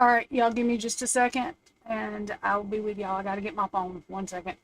All right, y'all give me just a second. and I'll be with y'all. I got to get my phone. 1 second.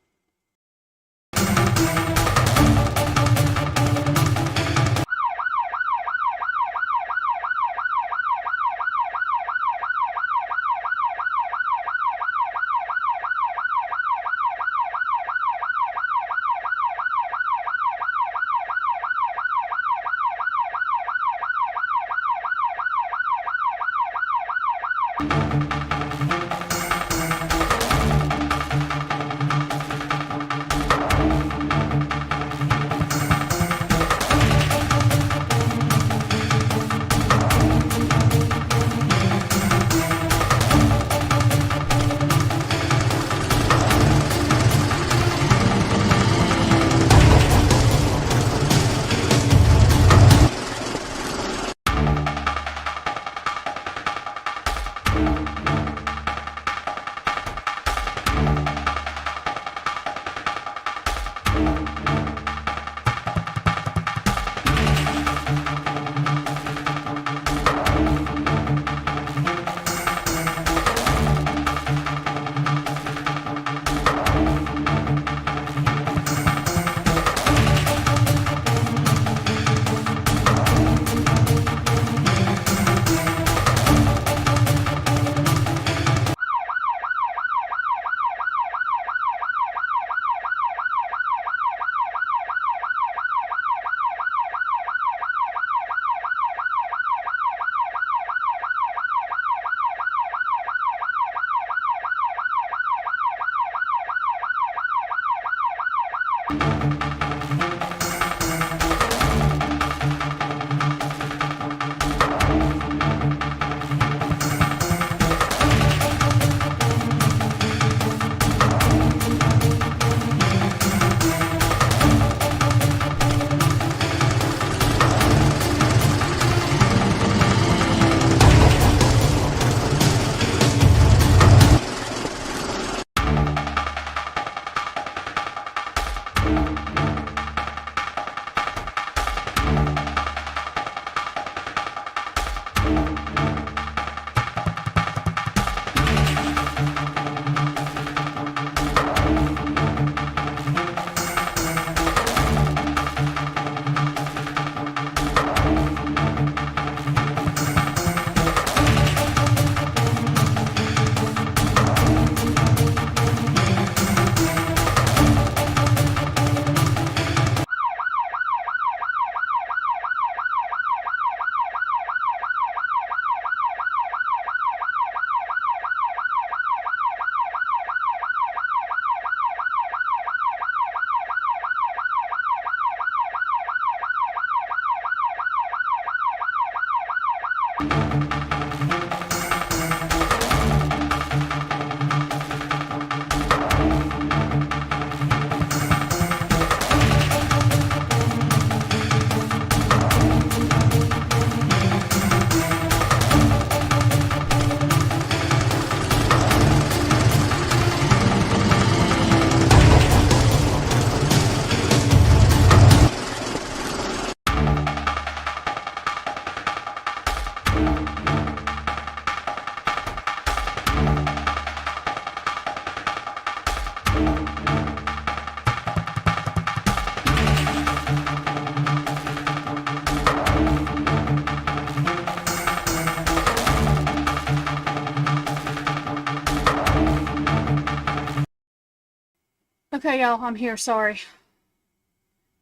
Okay, y'all, I'm here. Sorry.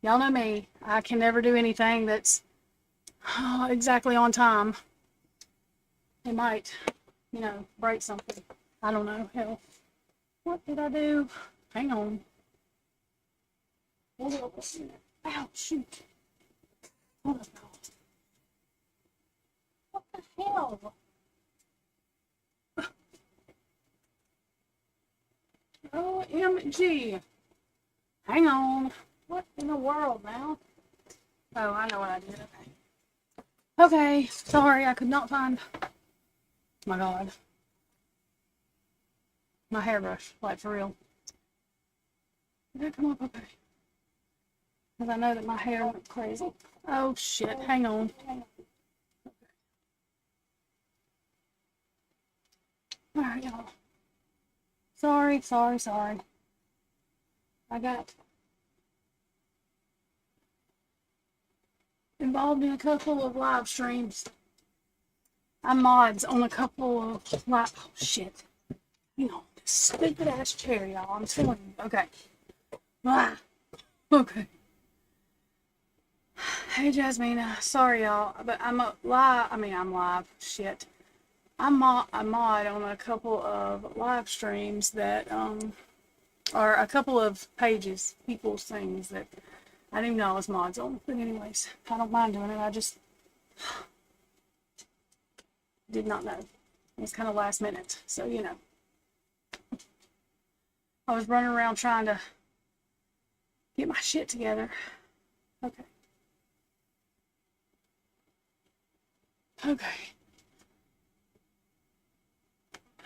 Y'all know me. I can never do anything that's exactly on time. It might, break something. I don't know. Hell, what did I do? Hang on. Hold up a minute. Ow, shoot. Hold up, y'all. What the hell? OMG. Hang on. What in the world now? Oh, I know what I did. Okay. Okay, sorry, I could not find. My God. My hairbrush, like for real. Did that come up okay? Because I know that my hair went crazy. Oh shit, hang on. Alright, y'all. Sorry. I got involved in a couple of live streams. I'm mods on a couple of live. Oh, shit. You know, this stupid ass chair, y'all. I'm telling you. Okay. Ah, okay. Hey, Jasmine. Sorry, y'all. But I'm live. I'm live. Shit. I'm a mod on a couple of live streams that, are a couple of pages, people's things that I didn't even know I was mods on. But anyways, I don't mind doing it. I just did not know. It was kind of last minute. So, you know. I was running around trying to get my shit together. Okay. Okay.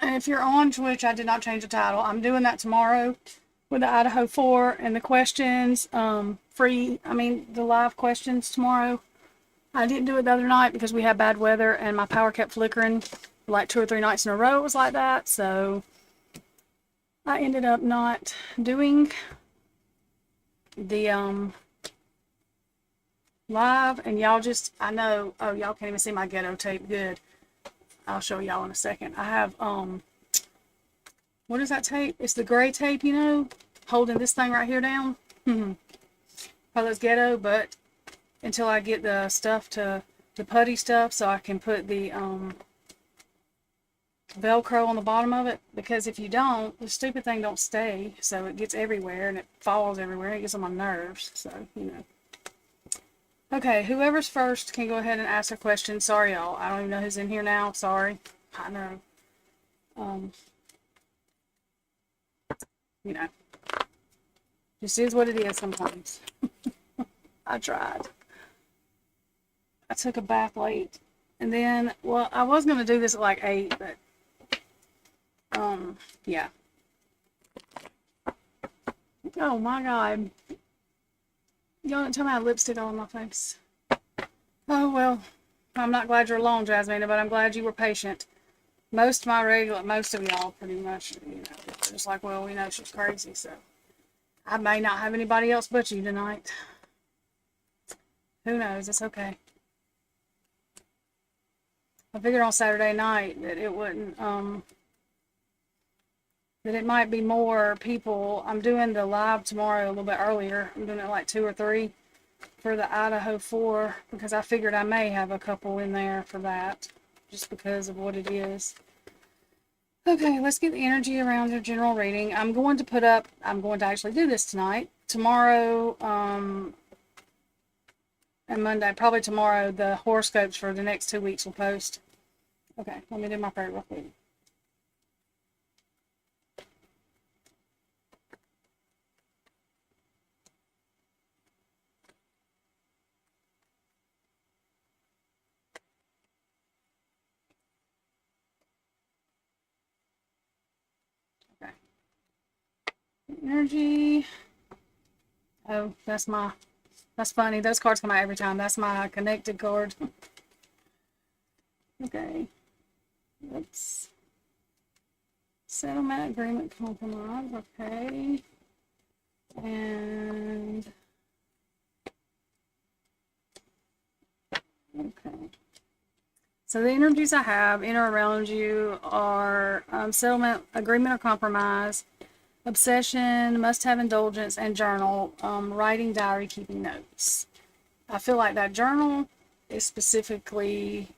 And if you're on Twitch, I did not change the title. I'm doing that tomorrow with the Idaho 4 and the questions, free, the live questions tomorrow. I didn't do it the other night because we had bad weather and my power kept flickering like 2 or 3 nights in a row. It was like that. So I ended up not doing the, live, and y'all just, I know, oh, y'all can't even see my ghetto tape. Good. I'll show y'all in a second. I have, what is that tape? It's the gray tape, you know, holding this thing right here down. Probably it's ghetto, but until I get the stuff to the putty stuff so I can put the Velcro on the bottom of it, because if you don't, the stupid thing don't stay, so it gets everywhere and it falls everywhere and it gets on my nerves, so, you know. Okay, whoever's first can go ahead and ask a question. Sorry, y'all. I don't even know who's in here now. Sorry. I know. You know. Just is what it is sometimes. I tried. I took a bath late. And then, well, I was going to do this at like 8, but, yeah. Oh my God. Y'all didn't tell me I had lipstick all on my face. Oh, well, I'm not glad you're alone, Jasmine, but I'm glad you were patient. Most of y'all pretty much, you know, just like, well, we know she's crazy, so I may not have anybody else but you tonight. Who knows? It's okay. I figured on Saturday night that it wouldn't, that it might be more people. I'm doing the live tomorrow a little bit earlier. I'm doing it like 2 or 3 for the Idaho 4 because I figured I may have a couple in there for that just because of what it is. Okay, let's get the energy around your general reading. I'm going to actually do this tonight. Tomorrow, and Monday, probably tomorrow, the horoscopes for the next 2 weeks will post. Okay, let me do my prayer real quick. Okay. Energy. Oh, that's funny. Those cards come out every time. That's my connected card. Okay. Let's settlement, agreement, compromise. Okay. And okay. So the energies I have in or around you are settlement, agreement, or compromise, obsession, must have indulgence, and journal, writing, diary, keeping notes. I feel like that journal is specifically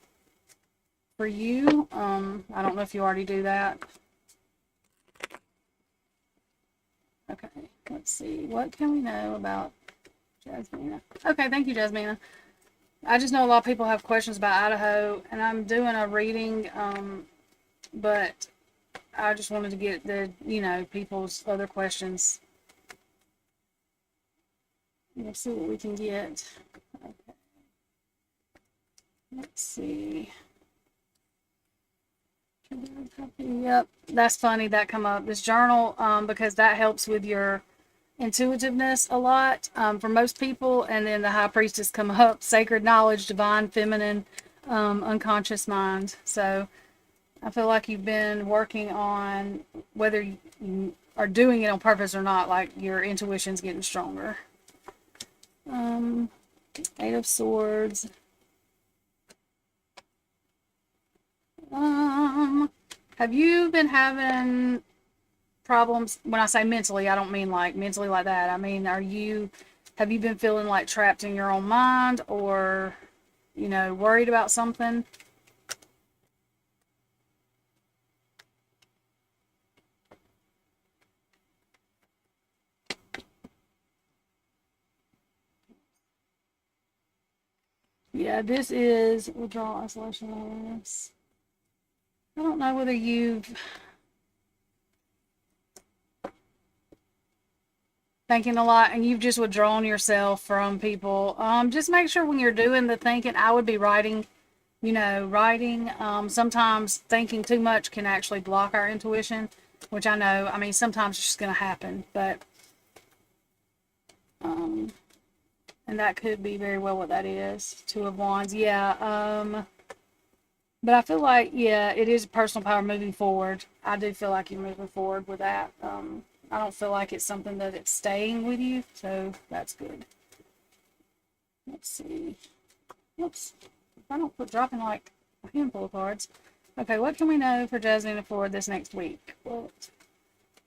for you. I don't know if you already do that. Okay, let's see. What can we know about Jasmina? Okay, thank you, Jasmina. I just know a lot of people have questions about Idaho, and I'm doing a reading, but I just wanted to get the, you know, people's other questions. Let's see what we can get. Okay. Let's see. Yep, that's funny that come up. This journal, because that helps with your intuitiveness a lot for most people. And then the High Priestess come up, sacred knowledge, divine, feminine, unconscious mind. So I feel like you've been working on whether you are doing it on purpose or not, like your intuition's getting stronger. Eight of Swords. Have you been having problems? When I say mentally, I don't mean like mentally like that. I mean, have you been feeling like trapped in your own mind, or, worried about something? Yeah, this is withdrawal, isolation, awareness. I don't know whether you've thinking a lot and you've just withdrawn yourself from people. Just make sure when you're doing the thinking, I would be writing, writing. Sometimes thinking too much can actually block our intuition, which I know, I mean, sometimes it's just going to happen, but, and that could be very well what that is. Two of Wands. Yeah. But I feel like, yeah, it is personal power moving forward. I do feel like you're moving forward with that. I don't feel like it's something that it's staying with you, so that's good. Let's see. Oops. If I don't quit dropping like a handful of cards. Okay, what can we know for Jasmine for this next week? What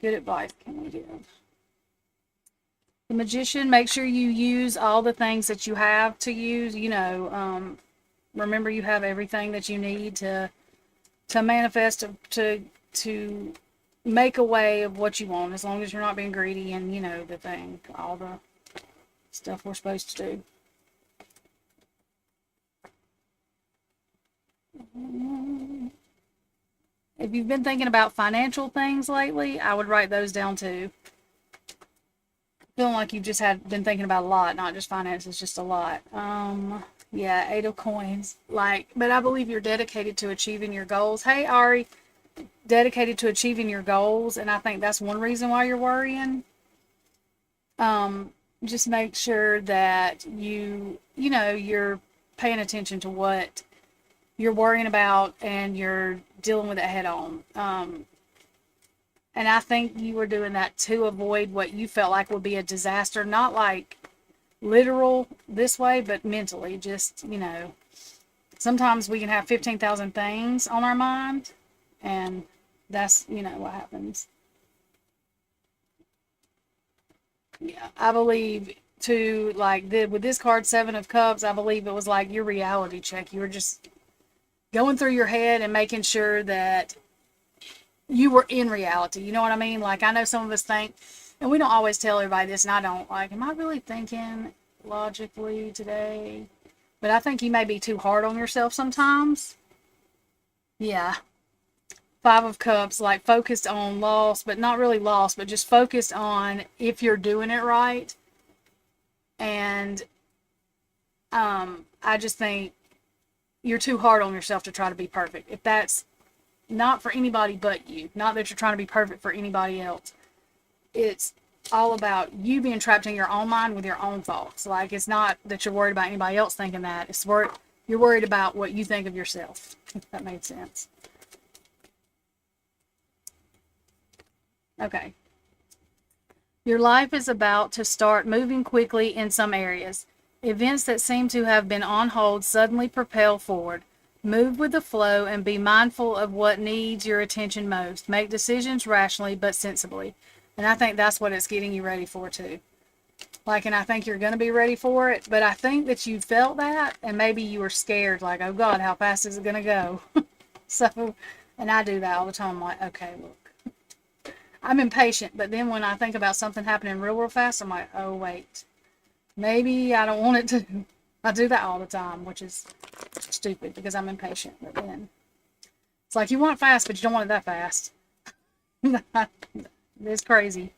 good advice can we give? The Magician, make sure you use all the things that you have to use. Remember you have everything that you need to manifest, to make a way of what you want, as long as you're not being greedy and, the thing, all the stuff we're supposed to do. If you've been thinking about financial things lately, I would write those down too. Feeling like you've just been thinking about a lot, not just finances, just a lot. Yeah, Eight of Coins. But I believe you're dedicated to achieving your goals. Hey, Ari, dedicated to achieving your goals, and I think that's one reason why you're worrying. Just make sure that you're paying attention to what you're worrying about and you're dealing with it head on. And I think you were doing that to avoid what you felt like would be a disaster, not like literal this way, but mentally. Just, sometimes we can have 15,000 things on our mind, and that's, what happens. Yeah, I believe too, with this card, Seven of Cups, I believe it was like your reality check. You were just going through your head and making sure that you were in reality. You know what I mean? Like, I know some of us think, and we don't always tell everybody this, and I don't, am I really thinking logically today? But I think you may be too hard on yourself sometimes. Yeah. Five of Cups, focused on loss, but not really loss, but just focused on if you're doing it right. And I just think you're too hard on yourself to try to be perfect. If that's not for anybody but you, not that you're trying to be perfect for anybody else. It's all about you being trapped in your own mind with your own thoughts. It's not that you're worried about anybody else thinking that. You're worried about what you think of yourself, if that made sense. Okay. Your life is about to start moving quickly in some areas. Events that seem to have been on hold suddenly propel forward. Move with the flow and be mindful of what needs your attention most. Make decisions rationally but sensibly. And I think that's what it's getting you ready for too. And I think you're going to be ready for it, but I think that you felt that, and maybe you were scared, oh God, how fast is it going to go? So, and I do that all the time. I'm like, okay, look, I'm impatient, but then when I think about something happening real fast, I'm like, oh wait, maybe I don't want it to. I do that all the time, which is stupid because I'm impatient. But then it's like you want it fast, but you don't want it that fast. It's crazy.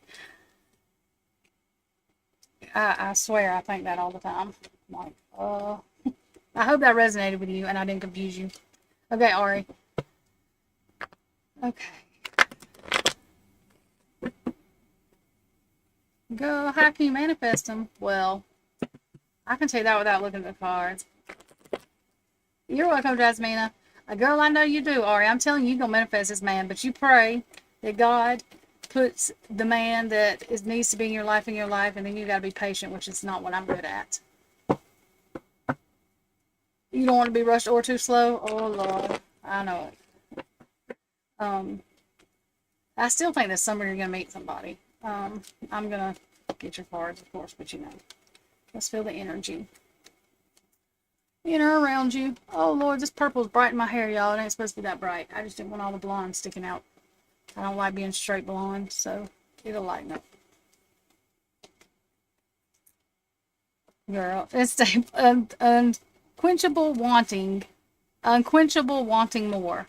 I swear I think that all the time. I'm like, I hope that resonated with you and I didn't confuse you. Okay, Ari. Okay. Go, how can you manifest them? Well, I can tell you that without looking at the cards. You're welcome, Jasmina. A girl, I know you do, Ari. I'm telling you, you're going to manifest this man, but you pray that God puts the man that needs to be in your life, and then you got to be patient, which is not what I'm good at. You don't want to be rushed or too slow. Oh Lord, I know it. I still think this summer you're gonna meet somebody. I'm gonna get your cards, of course, but you know, let's feel the energy in or around you. Oh Lord, this purple is bright in my hair, y'all. It ain't supposed to be that bright. I just didn't want all the blonde sticking out. I don't like being straight blonde, so it'll lighten up. Girl, it's unquenchable wanting more.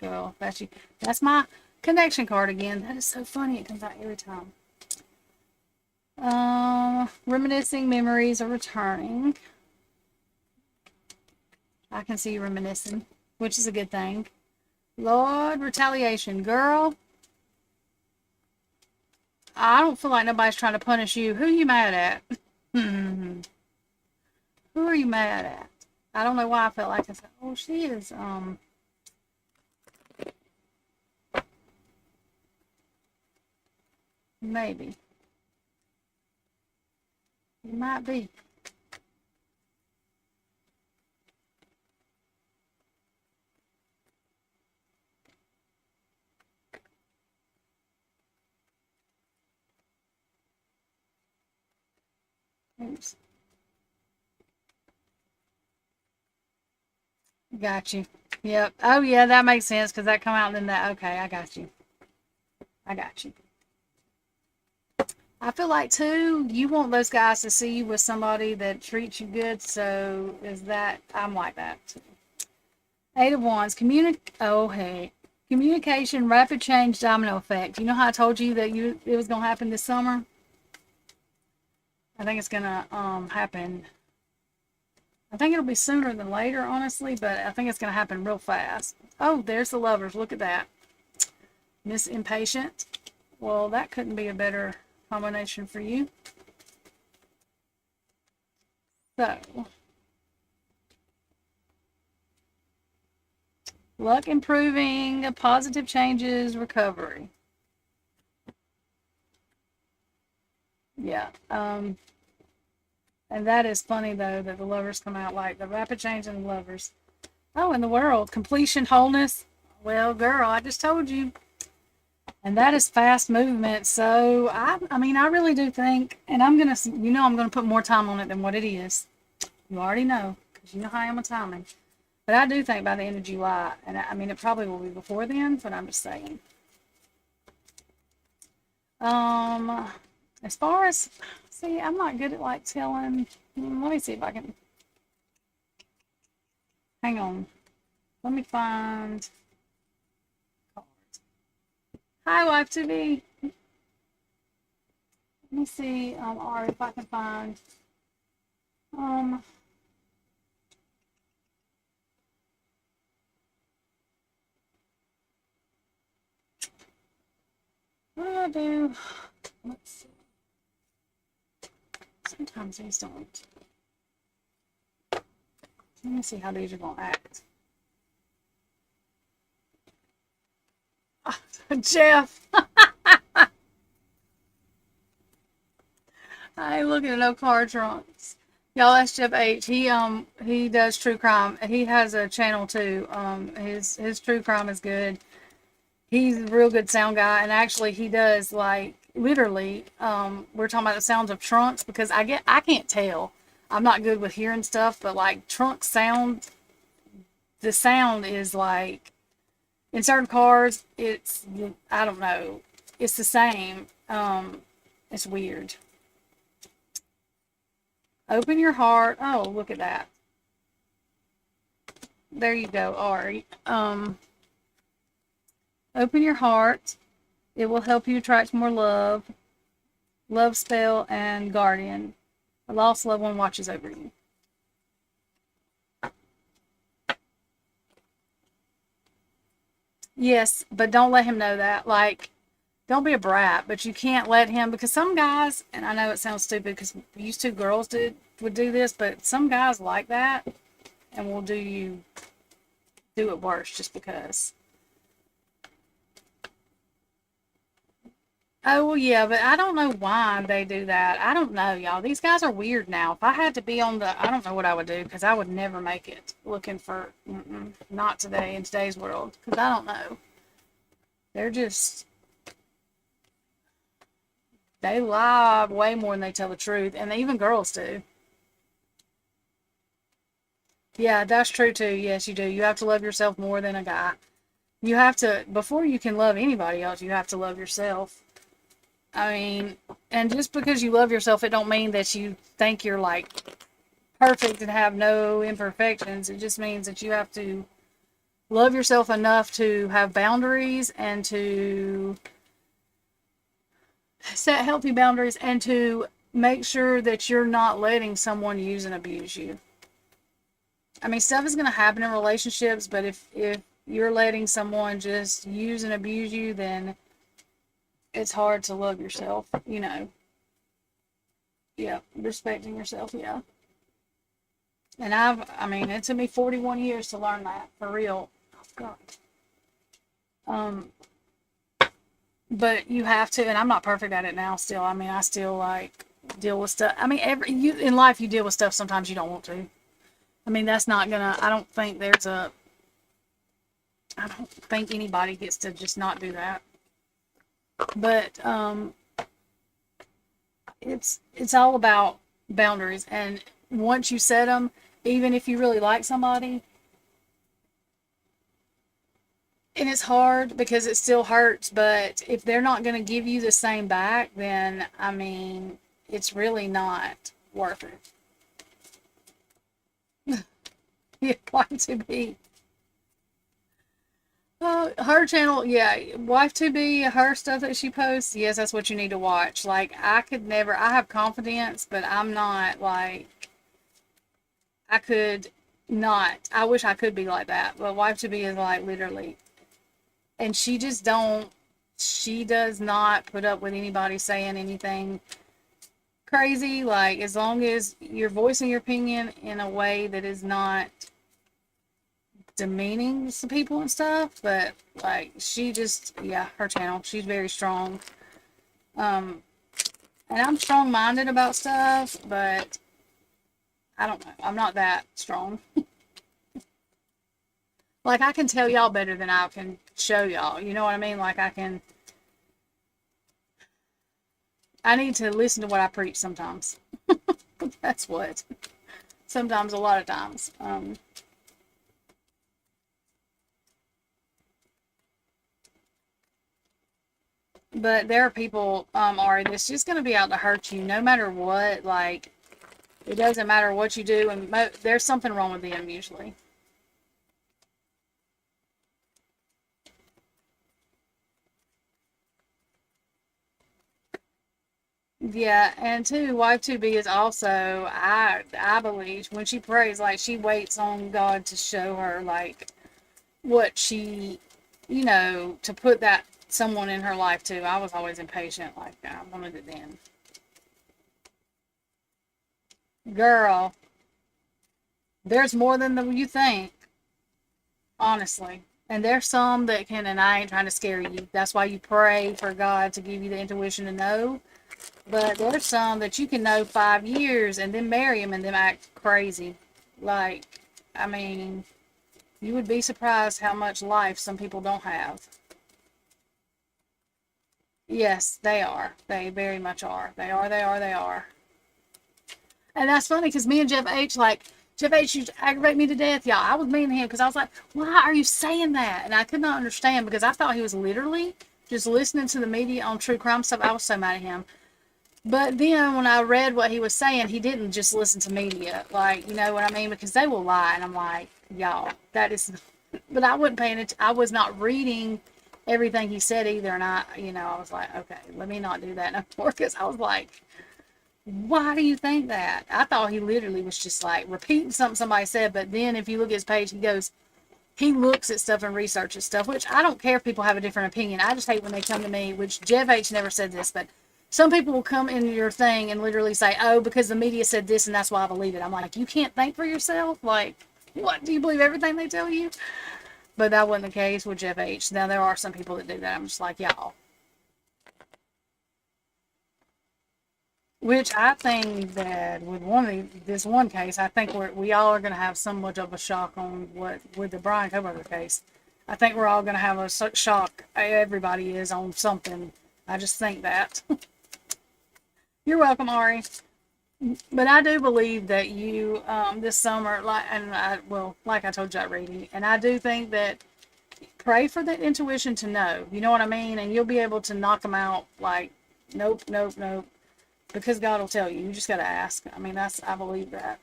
Girl, that's you. That's my connection card again. That is so funny. It comes out every time. Reminiscing memories are returning. I can see you reminiscing, which is a good thing. Lord, retaliation. Girl, I don't feel like nobody's trying to punish you. Who are you mad at? Who are you mad at? I don't know why I felt like I said, oh, she is, maybe. You might be. Oops. Got you. Yep. Oh, yeah, that makes sense because that come out and then that. Okay, I got you. I got you. I feel like, too, you want those guys to see you with somebody that treats you good. So is that, I'm like that, too. 8 of Wands. Oh, hey. Communication, rapid change, domino effect. You know how I told you that it was going to happen this summer? I think it's going to happen. I think it'll be sooner than later, honestly, but I think it's going to happen real fast. Oh, there's the Lovers. Look at that. Miss Impatient. Well, that couldn't be a better combination for you. So, luck improving, positive changes, recovery. Yeah. And that is funny, though, that the Lovers come out like the rapid change in the Lovers. Oh, in the world. Completion, wholeness. Well, girl, I just told you. And that is fast movement. So, I mean, I really do think, and I'm going to put more time on it than what it is. You already know, because you know how I am with timing. But I do think by the end of July, and I mean, it probably will be before then, but I'm just saying. As far as, see, I'm not good at like telling. Let me see if I can. Hang on. Let me find cards. Hi, wife to be. Let me see, Ari, if I can find. What do I do? Let's see. Sometimes these don't. Let me see how these are going to act. Jeff. I ain't looking at no car trunks. Y'all, that's Jeff H. He does true crime. He has a channel too. His true crime is good. He's a real good sound guy, and actually he does like literally. We're talking about the sounds of trunks because I can't tell. I'm not good with hearing stuff, but like trunk sound, the sound is like in certain cars. It's I don't know. It's the same. It's weird. Open your heart. Oh, look at that. There you go, Ari. Open your heart. It will help you attract more love. Love spell and guardian. A lost loved one watches over you. Yes, but don't let him know that. Like, don't be a brat, but you can't let him, because some guys, and I know it sounds stupid because used to girls would do this, but some guys like that and will do it worse just because. Oh, well, yeah, but I don't know why they do that. I don't know, y'all. These guys are weird now. If I had to be on the, I don't know what I would do because I would never make it looking for, not today in today's world because I don't know. They're just, they lie way more than they tell the truth, and even girls do. Yeah, that's true too. Yes, you do. You have to love yourself more than a guy. You have to, before you can love anybody else, you have to love yourself. I mean, and just because you love yourself, it don't mean that you think you're like perfect and have no imperfections. It just means that you have to love yourself enough to have boundaries and to set healthy boundaries and to make sure that you're not letting someone use and abuse you. I mean, stuff is going to happen in relationships, but if you're letting someone just use and abuse you, then it's hard to love yourself, you know. Yeah, respecting yourself, yeah. And I mean, it took me 41 years to learn that, for real. Oh, God. Um, but you have to, and I'm not perfect at it now still. I mean, I still, like, deal with stuff. I mean, in life, you deal with stuff sometimes you don't want to. I mean, that's not gonna, I don't think anybody gets to just not do that. But, it's all about boundaries, and once you set them, even if you really like somebody, and it's hard because it still hurts, but if they're not going to give you the same back, then I mean, it's really not worth it. Yeah, wife to be. Her channel, yeah, wife to be, her stuff that she posts, yes, that's what you need to watch. Like, I could never, I have confidence, but I'm not like, I could not, I wish I could be like that, but wife to be is like literally, and she does not put up with anybody saying anything crazy. Like, as long as you're voicing your opinion in a way that is not demeaning to people and stuff, but like, she just, yeah, her channel, she's very strong. Um, and I'm strong minded about stuff, but I don't know, I'm not that strong. Like, I can tell y'all better than I can show y'all, you know what I mean? Like, I need to listen to what I preach sometimes. That's what. Sometimes, a lot of times. But there are people, Ari, that's just going to be out to hurt you no matter what. Like, it doesn't matter what you do, and there's something wrong with them usually. Yeah, and two, wife to be is also, I believe when she prays, like, she waits on God to show her like what she, to put that someone in her life too. I was always impatient, like, I wanted it then. Girl, there's more than you think, honestly. And there's some that can, and I ain't trying to scare you. That's why you pray for God to give you the intuition to know. But there's some that you can know 5 years and then marry them and then act crazy. Like, I mean, you would be surprised how much life some people don't have. Yes, they are. They very much are. They are, they are, they are. And that's funny because me and Jeff H, like, Jeff H used to aggravate me to death, y'all. I was mean to him because I was like, why are you saying that? And I could not understand because I thought he was literally just listening to the media on true crime stuff. I was so mad at him. But then when I read what he was saying, he didn't just listen to media. Like, you know what I mean? Because they will lie. And I'm like, y'all, that is. But I wasn't paying it. I was not reading everything he said either. And I was like, okay, let me not do that no more. Because I was like, why do you think that? I thought he literally was just like repeating something somebody said. But then if you look at his page, he looks at stuff and researches stuff, which I don't care if people have a different opinion. I just hate when they come to me, which Jeff H never said this, but some people will come into your thing and literally say, oh, because the media said this and that's why I believe it. I'm like, you can't think for yourself? Like, what? Do you believe everything they tell you? But that wasn't the case with Jeff H. Now, there are some people that do that. I'm just like, y'all. Which I think that with this one case, I think we all are going to have somewhat of a shock on what with the Brian Coburger case. I think we're all going to have a shock. Everybody is on something. I just think that. You're welcome, Ari. But I do believe that you this summer, like I told you at reading, and I do think that pray for that intuition to know. You know what I mean? And you'll be able to knock them out like, nope, nope, nope, because God will tell you. You just got to ask. I mean, I believe that.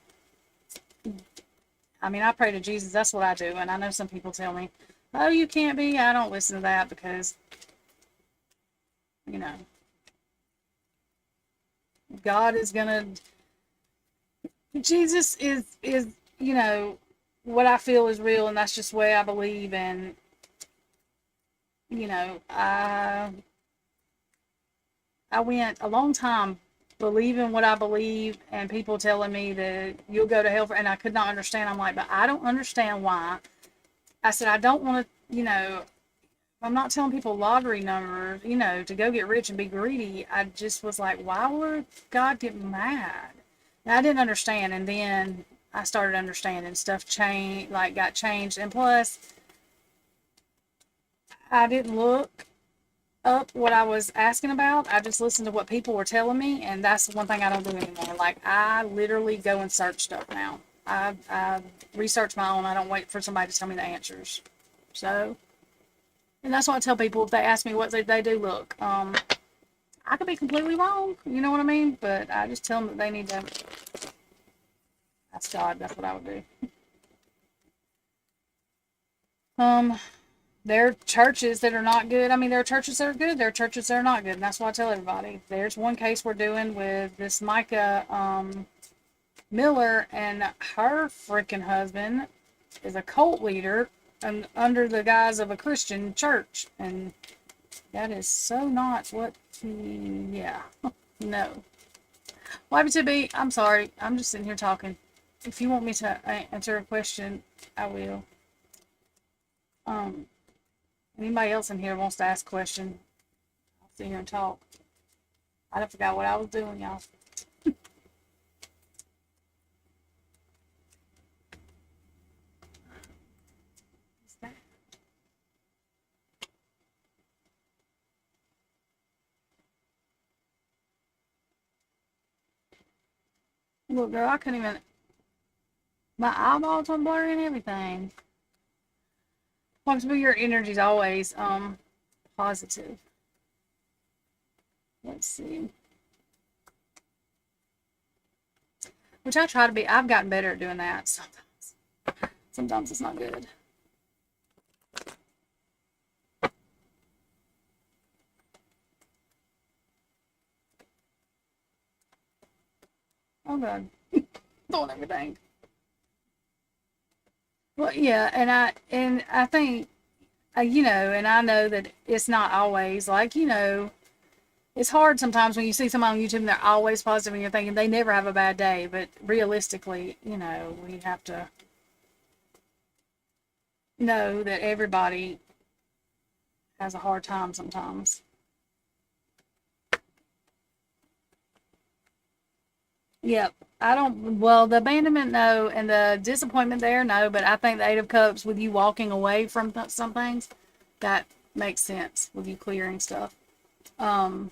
I mean, I pray to Jesus. That's what I do. And I know some people tell me, oh, you can't be. I don't listen to that because, you know, God is going to, Jesus is, you know, what I feel is real, and that's just the way I believe. And, you know, I went a long time believing what I believe, and people telling me that you'll go to hell and I could not understand. I'm like, but I don't understand why. I said, I don't want to, you know, I'm not telling people lottery numbers, you know, to go get rich and be greedy. I just was like, why would God get mad? And I didn't understand. And then I started understanding stuff got changed. And plus, I didn't look up what I was asking about. I just listened to what people were telling me, and that's one thing I don't do anymore. Like, I literally go and search stuff now. I research my own. I don't wait for somebody to tell me the answers. So, and that's what I tell people if they ask me what they do. Look, I could be completely wrong. You know what I mean? But I just tell them that they need to ask God. That's what I would do. There are churches that are not good. I mean, there are churches that are good. There are churches that are not good. And that's what I tell everybody. There's one case we're doing with this Micah Miller, and her freaking husband is a cult leader and under the guise of a Christian church. And that is so not what yeah. No. Well, to be, I'm sorry. I'm just sitting here talking. If you want me to answer a question, I will. Anybody else in here wants to ask a question, I'll sit here and talk. I done forgot what I was doing, y'all. Look, girl, I couldn't even. My eyeballs are blurry and everything. Well, to be your energy's always positive. Let's see. Which I try to be. I've gotten better at doing that sometimes. Sometimes it's not good. Oh God, throwing everything. Well, yeah, and I think you know, and I know that it's not always like, you know, it's hard sometimes when you see someone on YouTube and they're always positive and you're thinking they never have a bad day. But realistically, you know, we have to know that everybody has a hard time sometimes. Yep. I don't, well, the abandonment, no, and the disappointment there, no, but I think the Eight of Cups with you walking away from some things, that makes sense with you clearing stuff. Um,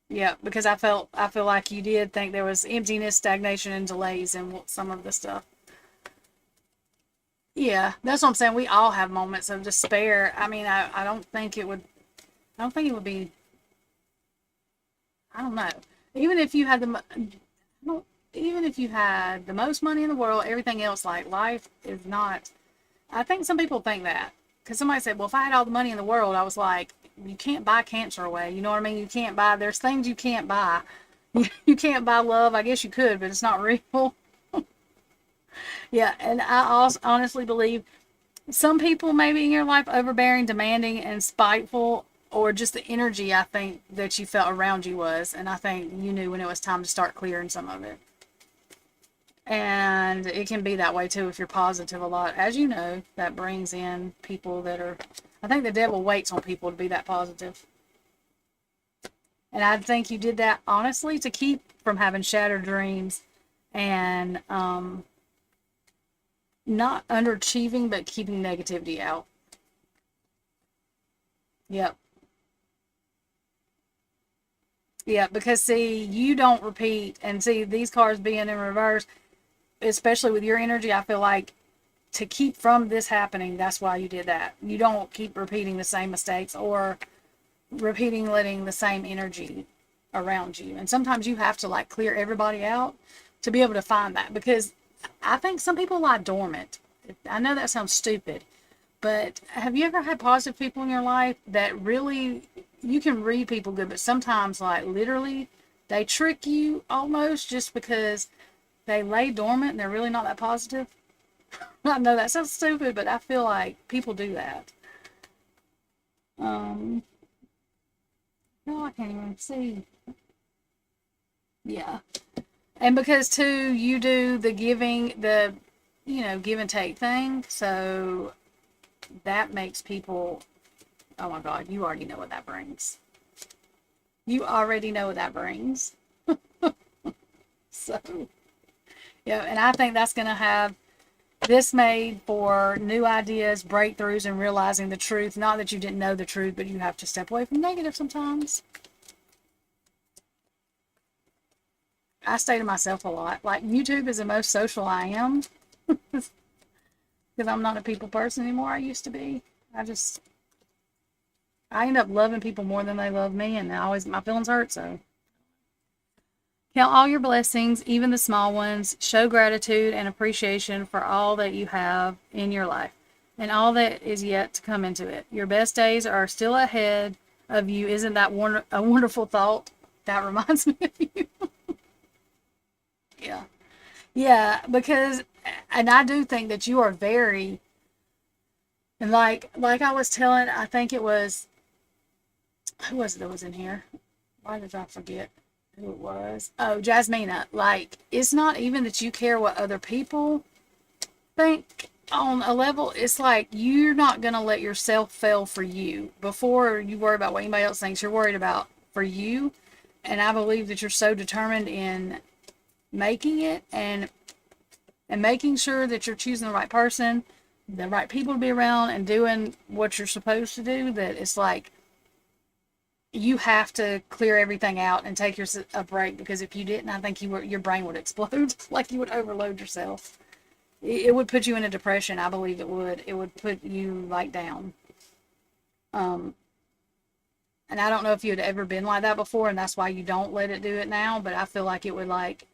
yeah, because I feel like you did think there was emptiness, stagnation, and delays in some of the stuff. Yeah, that's what I'm saying. We all have moments of despair. I mean, I don't think it would, I don't think it would be, I don't know. Even if you had well, even if you had the most money in the world, everything else, like life is not. I think some people think that because somebody said, "Well, if I had all the money in the world," I was like, "You can't buy cancer away." You know what I mean? You can't buy. There's things you can't buy. You can't buy love. I guess you could, but it's not real. Yeah, and I also honestly believe some people maybe in your life overbearing, demanding, and spiteful, or just the energy I think that you felt around you was, and I think you knew when it was time to start clearing some of it. And it can be that way too if you're positive a lot. As you know, that brings in people that are, I think the devil waits on people to be that positive. And I think you did that honestly to keep from having shattered dreams and not underachieving, but keeping negativity out. Yep. Yeah, because see, you don't repeat, and see, these cards being in reverse, especially with your energy, I feel like to keep from this happening, that's why you did that. You don't keep repeating the same mistakes or repeating letting the same energy around you. And sometimes you have to like clear everybody out to be able to find that, because I think some people lie dormant. I know that sounds stupid, but have you ever had positive people in your life that really, you can read people good, but sometimes like literally they trick you almost just because they lay dormant and they're really not that positive? I know that sounds stupid, but I feel like people do that. Um, no, I can't even see. Yeah. And because too, you do the giving, the, give and take thing. So that makes people, oh my God, you already know what that brings. You already know what that brings. So, yeah, and I think that's going to have this made for new ideas, breakthroughs, and realizing the truth. Not that you didn't know the truth, but you have to step away from negative sometimes. I stay to myself a lot. Like, YouTube is the most social I am. Because I'm not a people person anymore. I used to be. I end up loving people more than they love me, and my feelings hurt, so. Count all your blessings, even the small ones. Show gratitude and appreciation for all that you have in your life and all that is yet to come into it. Your best days are still ahead of you. Isn't that a wonderful thought? That reminds me of you. Yeah. Yeah, because, and I do think that you are very, and like I was telling, I think it was, who was it that was in here? Why did I forget who it was? Oh, Jasmina. Like, it's not even that you care what other people think on a level. It's like you're not going to let yourself fail for you. Before you worry about what anybody else thinks, you're worried about for you. And I believe that you're so determined in making it and making sure that you're choosing the right person, the right people to be around, and doing what you're supposed to do, that it's like you have to clear everything out and take a break, because if you didn't, I think your brain would explode. Like you would overload yourself. It would put you in a depression. I believe it would. It would put you like down. And I don't know if you had ever been like that before, and that's why you don't let it do it now, but I feel like it would like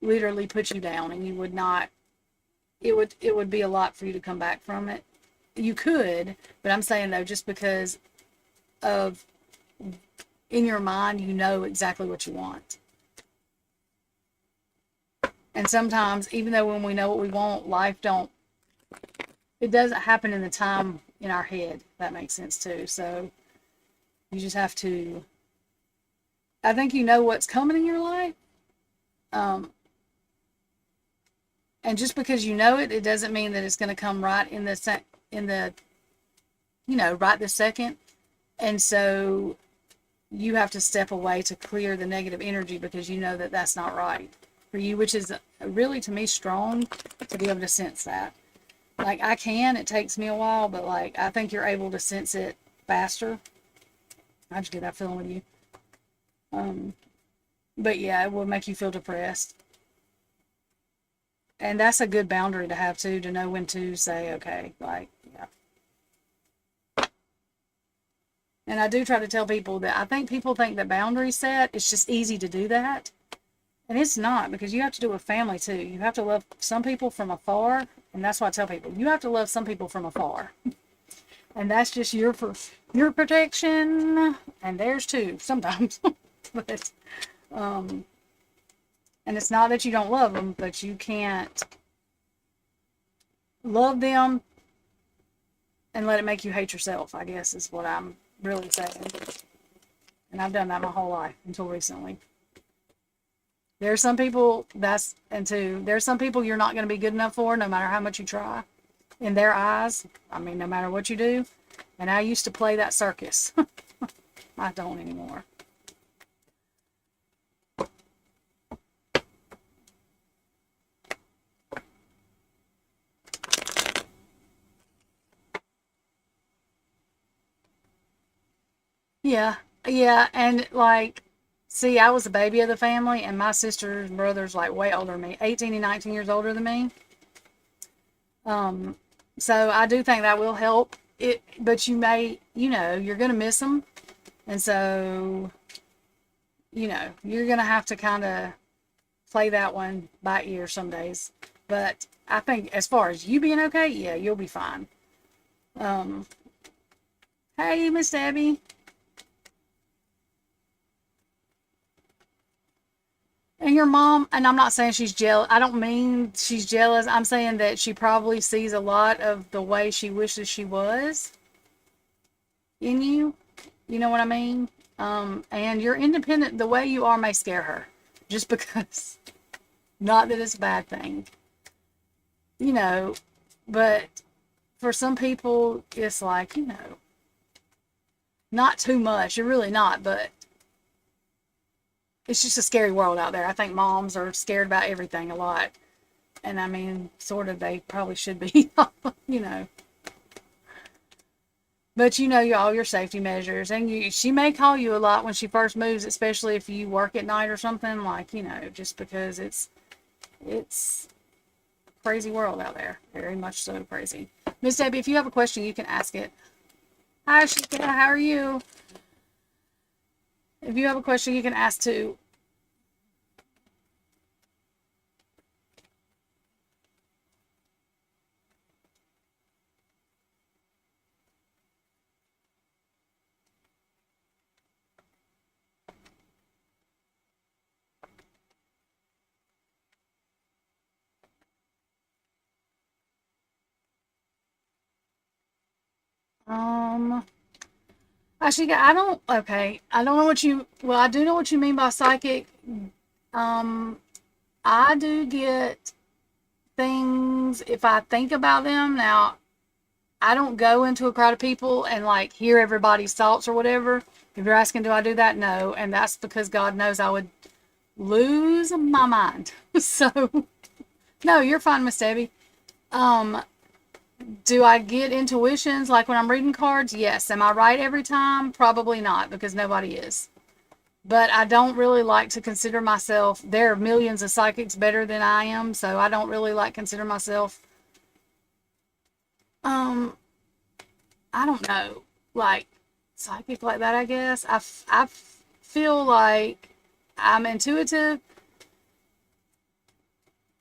literally put you down, and you would not, it would be a lot for you to come back from it. You could, but I'm saying though, just because of, in your mind, you know exactly what you want. And sometimes, even though when we know what we want, it doesn't happen in the time in our head. That makes sense too. So you just have to, I think you know what's coming in your life. And just because you know it, it doesn't mean that it's going to come right right this second. And so you have to step away to clear the negative energy, because you know that that's not right for you, which is really, to me, strong to be able to sense that. Like, it takes me a while, but like, I think you're able to sense it faster. I just get that feeling with you. But yeah, it will make you feel depressed. And that's a good boundary to have too, to know when to say, okay, like, yeah. And I do try to tell people that I think people think that boundary set, it's just easy to do that. And it's not, because you have to do it with family too. You have to love some people from afar. And that's why I tell people, you have to love some people from afar. And that's just your protection. And theirs too, sometimes. But, and it's not that you don't love them, but you can't love them and let it make you hate yourself, I guess is what I'm really saying. And I've done that my whole life until recently. There are some people there's some people you're not going to be good enough for, no matter how much you try. In their eyes, I mean, no matter what you do. And I used to play that circus. I don't anymore. Yeah, yeah, and like, see, I was the baby of the family, and my sisters and brothers like way older than me, 18 and 19 years older than me. Um, so I do think that will help it, but you may, you're gonna miss them, and so you're gonna have to kind of play that one by ear some days. But I think as far as you being okay, yeah, you'll be fine. Um, hey, Miss Debbie. And your mom, and I'm not saying she's jealous. I don't mean she's jealous. I'm saying that she probably sees a lot of the way she wishes she was in you. You know what I mean? And you're independent. The way you are may scare her. Just because. Not that it's a bad thing. You know, but for some people, it's like, not too much. You're really not, but it's just a scary world out there. I think moms are scared about everything a lot. And I mean, sort of, they probably should be, you know. But all your safety measures, and she may call you a lot when she first moves, especially if you work at night or something, like, just because it's crazy world out there, very much so crazy. Miss Debbie, if you have a question, you can ask it. Hi, Shika, how are you? If you have a question, you can ask too. Um, Actually, I don't know well, I do know what you mean by psychic. Um, I do get things if I think about them. Now, I don't go into a crowd of people and like hear everybody's thoughts or whatever. If you're asking, do I do that? No. And that's because God knows I would lose my mind. So, no, you're fine, Miss Debbie. Um, do I get intuitions like when I'm reading cards? Yes. Am I right every time? Probably not, because nobody is. But I don't really like to consider myself, there are millions of psychics better than I am, so I don't really like consider myself, um, I don't know, like psychic like that, I guess. I feel like I'm intuitive,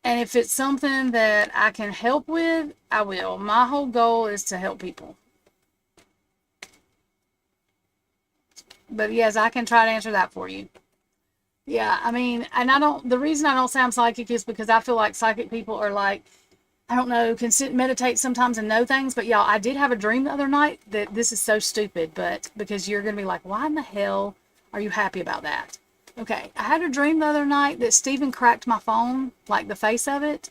and if it's something that I can help with, I will. My whole goal is to help people. But yes, I can try to answer that for you. Yeah, I mean, and the reason I don't say I'm psychic is because I feel like psychic people are like, I don't know, can sit and meditate sometimes and know things. But y'all, I did have a dream the other night that this is so stupid, but because you're going to be like, why in the hell are you happy about that? Okay, I had a dream the other night that Steven cracked my phone, like the face of it.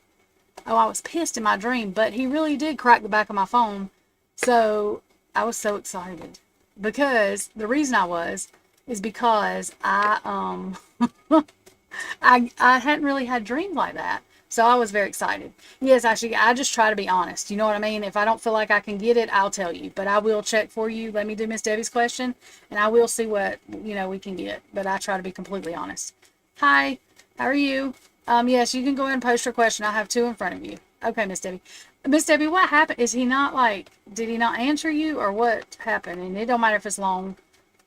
Oh, I was pissed in my dream, but he really did crack the back of my phone. So I was so excited because the reason I was is because I hadn't really had dreams like that. So I was very excited. Yes, actually, I just try to be honest. You know what I mean? If I don't feel like I can get it, I'll tell you. But I will check for you. Let me do Miss Debbie's question, and I will see what, we can get. But I try to be completely honest. Hi, how are you? Yes, you can go ahead and post your question. I have two in front of you. Okay, Miss Debbie. Miss Debbie, what happened? Is he not like, did he not answer you, or what happened? And it don't matter if it's long.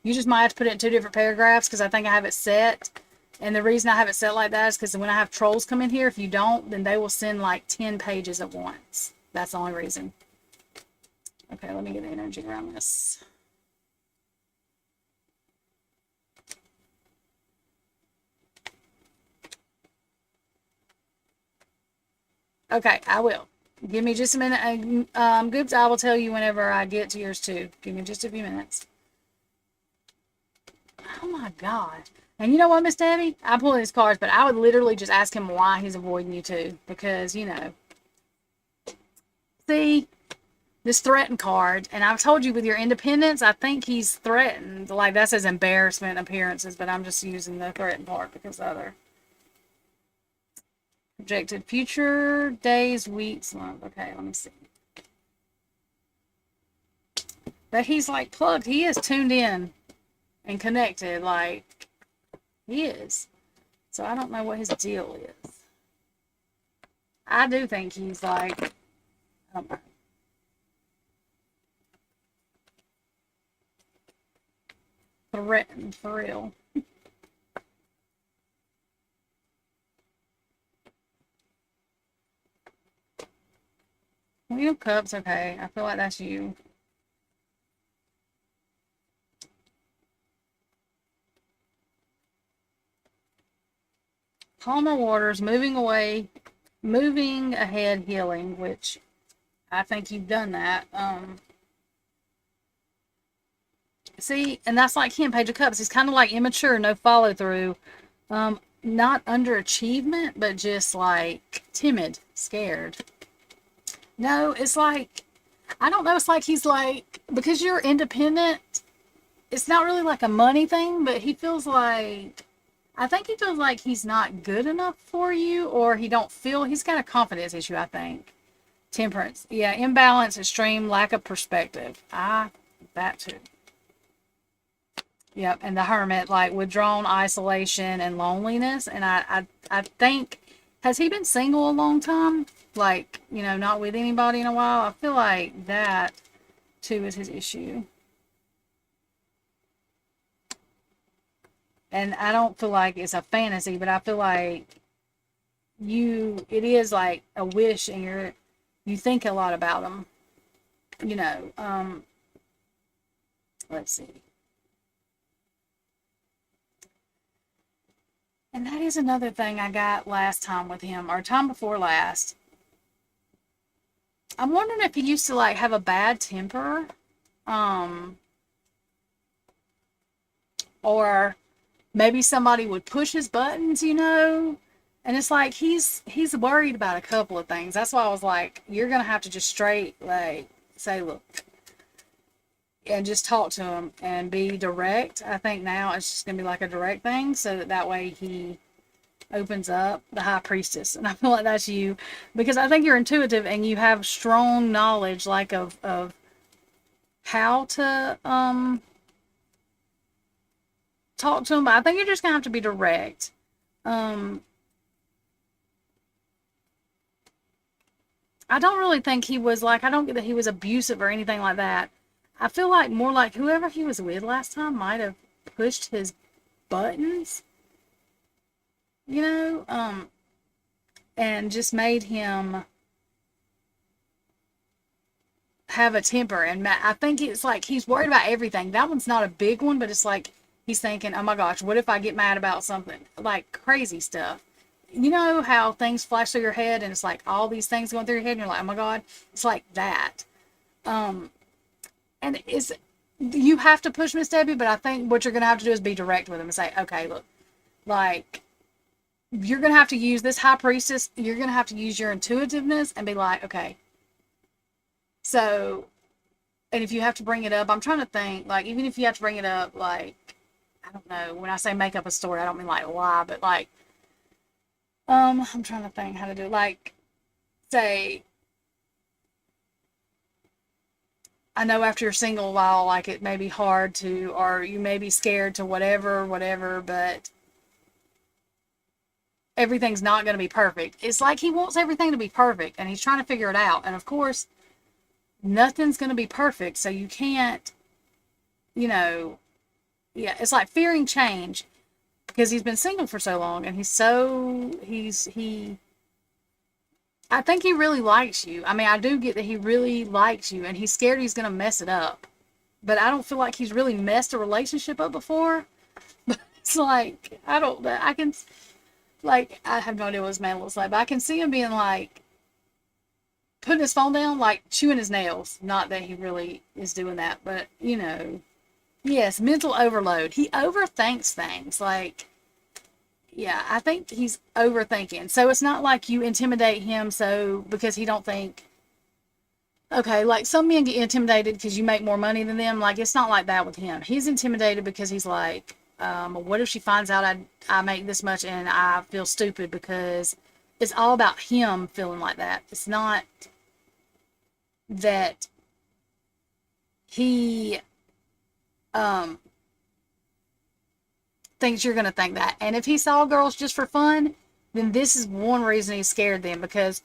You just might have to put it in two different paragraphs because I think I have it set. And the reason I have it set like that is because when I have trolls come in here, if you don't, then they will send like 10 pages at once. That's the only reason. Okay, let me get the energy around this. Okay, I will. Give me just a minute. Goops, I will tell you whenever I get to yours too. Give me just a few minutes. Oh my God. And you know what, Miss Debbie? I'm pulling his cards, but I would literally just ask him why he's avoiding you too. Because, see, this threatened card, and I've told you with your independence, I think he's threatened. Like, that says embarrassment appearances, but I'm just using the threatened part because the other. Projected future, days, weeks, month. Okay, let me see. But he's like plugged. He is tuned in. and connected like he is. So I don't know what his deal is. I do think he's like, I don't know. Threatened for real. Queen of Cups, okay. I feel like that's you. Calmer waters, moving away, moving ahead, healing, which I think you've done that. See, and that's like him, Page of Cups. He's kind of like immature, no follow through. Not underachievement, but just like timid, scared. No, it's like, I don't know. It's like he's like, because you're independent, it's not really like a money thing, but he feels like, I think he feels like he's not good enough for you, or he don't feel, he's got a confidence issue, I think. Temperance. Yeah, imbalance, extreme, lack of perspective. That too. Yep, and the hermit, like withdrawn, isolation, and loneliness. And I think, has he been single a long time? Like, not with anybody in a while? I feel like that too is his issue. And I don't feel like it's a fantasy, but I feel like it is like a wish, and you think a lot about them. Let's see. And that is another thing I got last time with him, or time before last. I'm wondering if he used to like have a bad temper. Or maybe somebody would push his buttons, And it's like he's worried about a couple of things. That's why I was like, you're gonna have to just straight like say, look, and just talk to him and be direct. I think now it's just gonna be like a direct thing, so that way he opens up. The High Priestess, and I feel like that's you, because I think you're intuitive and you have strong knowledge, like of how to talk to him. But I think you're just gonna have to be direct. I don't really think he was like, I don't get that he was abusive or anything like that. I feel like more like whoever he was with last time might have pushed his buttons, and just made him have a temper. And I think it's like he's worried about everything. That one's not a big one, but it's like he's thinking, oh my gosh, what if I get mad about something? Like crazy stuff. You know how things flash through your head and it's like all these things going through your head and you're like, oh my God, it's like that. And you have to push Miss Debbie, but I think what you're going to have to do is be direct with him and say, okay, look, like, you're going to have to use this High Priestess. You're going to have to use your intuitiveness and be like, okay. So, and if you have to bring it up, I'm trying to think, like, even if you have to bring it up, like, I don't know, when I say make up a story, I don't mean like lie, but like, I'm trying to think how to do it. Like, say, I know after you're single a while, like it may be hard to, or you may be scared to whatever, but everything's not going to be perfect. It's like he wants everything to be perfect and he's trying to figure it out. And of course, nothing's going to be perfect. So you can't, yeah, it's like fearing change because he's been single for so long and I think he really likes you. I mean, I do get that he really likes you and he's scared he's going to mess it up. But I don't feel like he's really messed a relationship up before. But it's like, I have no idea what his man looks like, but I can see him being like, putting his phone down, like chewing his nails. Not that he really is doing that, but, yes, mental overload. He overthinks things. Like, yeah, I think he's overthinking. So it's not like you intimidate him because he don't think, okay, like some men get intimidated because you make more money than them. Like, it's not like that with him. He's intimidated because he's like, what if she finds out I make this much and I feel stupid, because it's all about him feeling like that. It's not that he thinks you're going to think that. And if he saw girls just for fun, then this is one reason he's scared then, because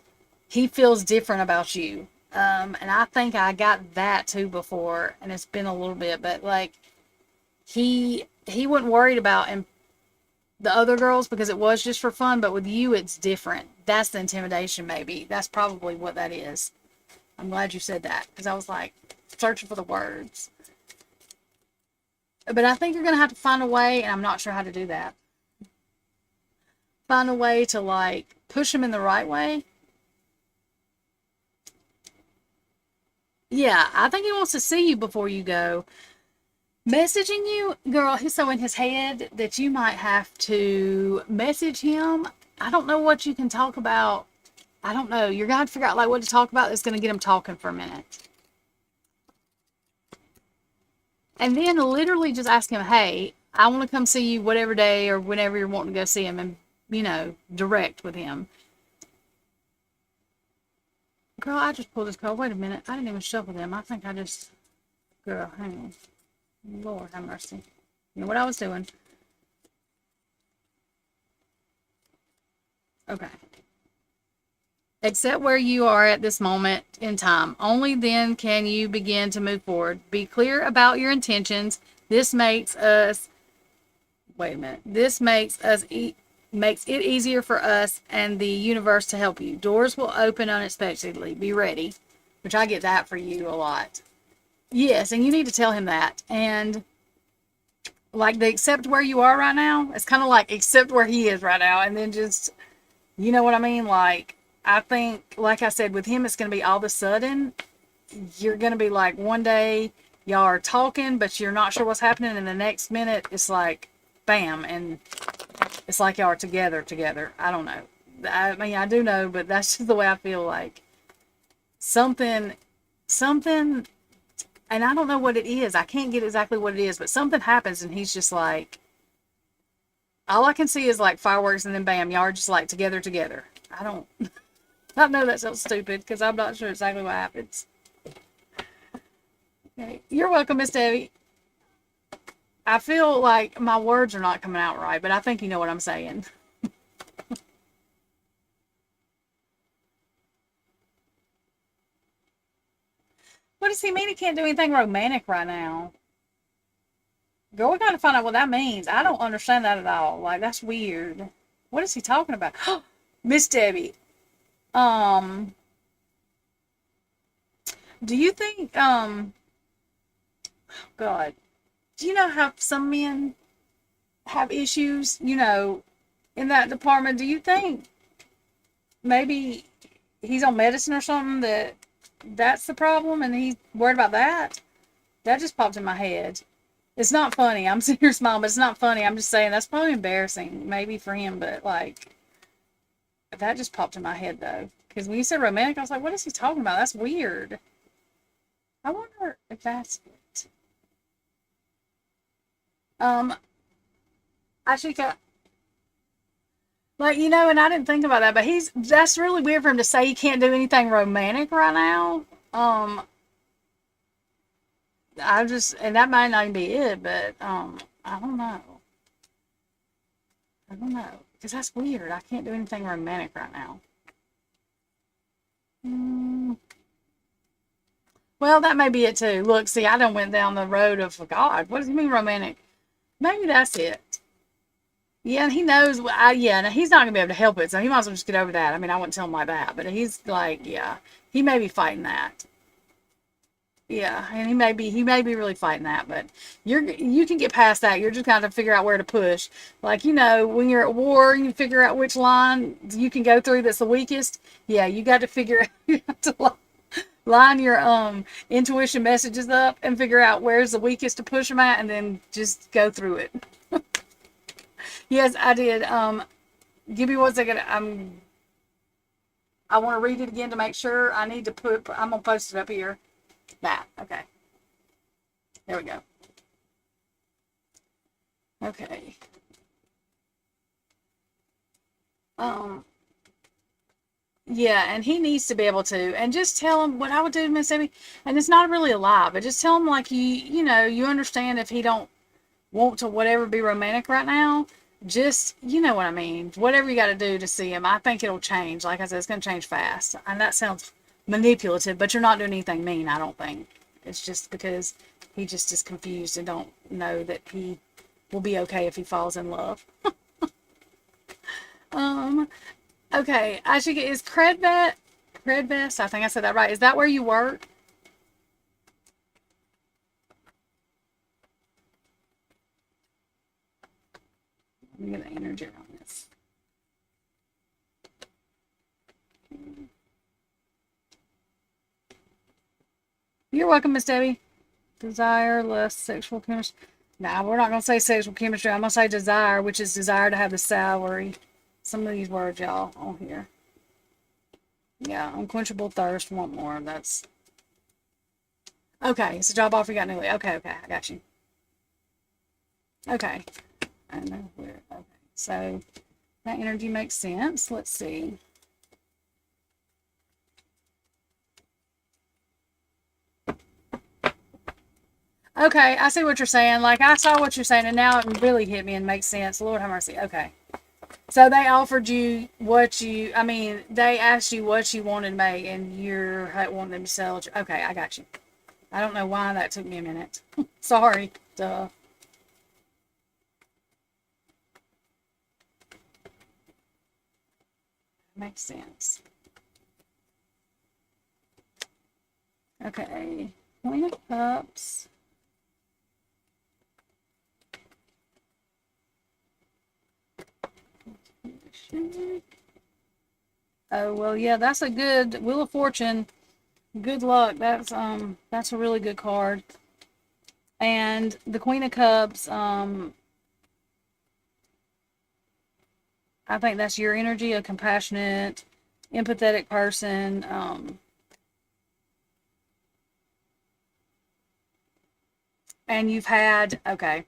he feels different about you. And I think I got that too before, and it's been a little bit, but like he wasn't worried about the other girls because it was just for fun, but with you it's different. That's the intimidation, maybe. That's probably what that is. I'm glad you said that, because I was like searching for the words. But I think you're going to have to find a way, and I'm not sure how to do that. Find a way to like push him in the right way. Yeah, I think he wants to see you before you go. Messaging you, girl, he's so in his head that you might have to message him. I don't know what you can talk about. I don't know. You're going to have to figure out like what to talk about that's going to get him talking for a minute. And then literally just ask him, hey, I want to come see you whatever day or whenever you're wanting to go see him, and, direct with him. Girl, I just pulled this card. Wait a minute. I didn't even shuffle them. I think I just... Girl, hang on. Lord have mercy. You know what I was doing. Okay. Accept where you are at this moment in time. Only then can you begin to move forward. Be clear about your intentions. This makes us... Wait a minute. This makes it easier for us and the universe to help you. Doors will open unexpectedly. Be ready. Which I get that for you a lot. Yes, and you need to tell him that. And like the accept where you are right now, it's kind of like accept where he is right now. And then just, you know what I mean? Like, I think, like I said, with him, it's going to be all of a sudden. You're going to be like, one day, y'all are talking, but you're not sure what's happening. And the next minute, it's like, bam. And it's like y'all are together. I don't know. I mean, I do know, but that's just the way I feel like. Something, and I don't know what it is. I can't get exactly what it is, but something happens and he's just like, all I can see is like fireworks and then bam, y'all are just like together. I know that sounds stupid because I'm not sure exactly what happens. Okay. You're welcome, Miss Debbie. I feel like my words are not coming out right, but I think you know what I'm saying. What does he mean he can't do anything romantic right now? Girl, we gotta find out what that means. I don't understand that at all. Like, that's weird. What is he talking about? Miss Debbie, um, do you think, God, do you know how some men have issues, in that department? Do you think maybe he's on medicine or something that's the problem and he's worried about that? That just popped in my head. It's not funny. I'm sitting here smiling, but it's not funny. I'm just saying that's probably embarrassing, maybe for him, but like, that just popped in my head though. Because when you said romantic, I was like, what is he talking about? That's weird. I wonder if that's it. Ashika, like, and I didn't think about that, but that's really weird for him to say he can't do anything romantic right now. And that might not even be it, but, I don't know. Because that's weird. I can't do anything romantic right now. Well, that may be it too. Look, see, I done went down the road of, God, what does he mean romantic? Maybe that's it. Yeah, and he knows, yeah, he's not going to be able to help it, so he might as well just get over that. I mean, I wouldn't tell him like that, but he's like, yeah, he may be fighting that. Yeah, and he may be really fighting that, but you can get past that. You're just going to figure out where to push. Like, when you're at war and you figure out which line you can go through that's the weakest, yeah, you got to figure out, you have to line your intuition messages up and figure out where's the weakest to push them at, and then just go through it. Yes, I did. Give me 1 second. I want to read it again to make sure. I'm going to post it up here. That. Okay. There we go. Okay. Yeah, and he needs to be able to, and just tell him what I would do, Miss Emmy, and it's not really a lie, but just tell him like you understand if he don't want to whatever be romantic right now, just, you know what I mean, whatever you got to do to see him, I think it'll change. Like I said, it's going to change fast. And that sounds manipulative, but you're not doing anything mean, I don't think. It's just because he just is confused and don't know that he will be okay if he falls in love. Okay, I should get, is Credvest, I think I said that right. Is that where you work? Let me get the energy on this. You're welcome, Miss Debbie. Desire, lust, sexual chemistry. Nah, we're not going to say sexual chemistry. I'm going to say desire, which is desire to have the salary. Some of these words, y'all, on here. Yeah, unquenchable thirst, want more. That's... Okay, it's a job offer you got newly. Okay, I got you. Okay. I know where. Okay, so that energy makes sense. Let's see. Okay, I see what you're saying. Like, I saw what you're saying, and now it really hit me and makes sense. Lord have mercy. Okay. So they offered you what you, I mean, they asked you what you wanted to make, and you're wanting them to sell it. Okay, I got you. I don't know why that took me a minute. Sorry. Duh. Makes sense. Okay. Queen of Cups. Oh, well, yeah, that's a good Wheel of Fortune. Good luck. That's a really good card. And the Queen of Cups, I think that's your energy, a compassionate, empathetic person. And you've had, okay,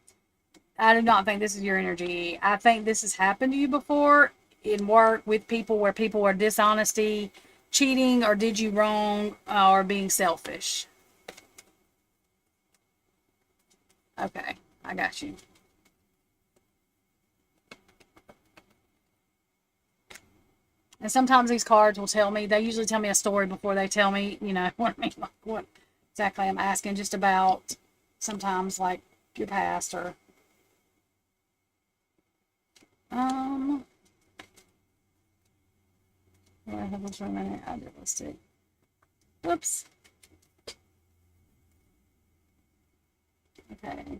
I do not think this is your energy. I think this has happened to you before in work with people where people are dishonesty, cheating, or did you wrong, or being selfish. Okay, I got you. And sometimes these cards will tell me, they usually tell me a story before they tell me, you know, what I mean, like what exactly I'm asking, just about sometimes like your past or I have this for a minute. I did let's see. Whoops. Okay.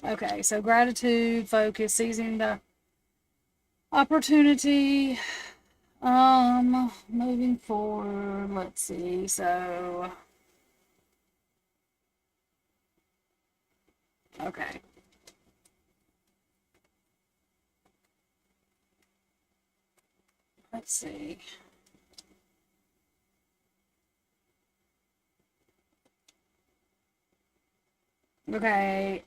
Okay, so gratitude, focus, seizing the opportunity. Moving forward, let's see. So, okay. Let's see. Okay.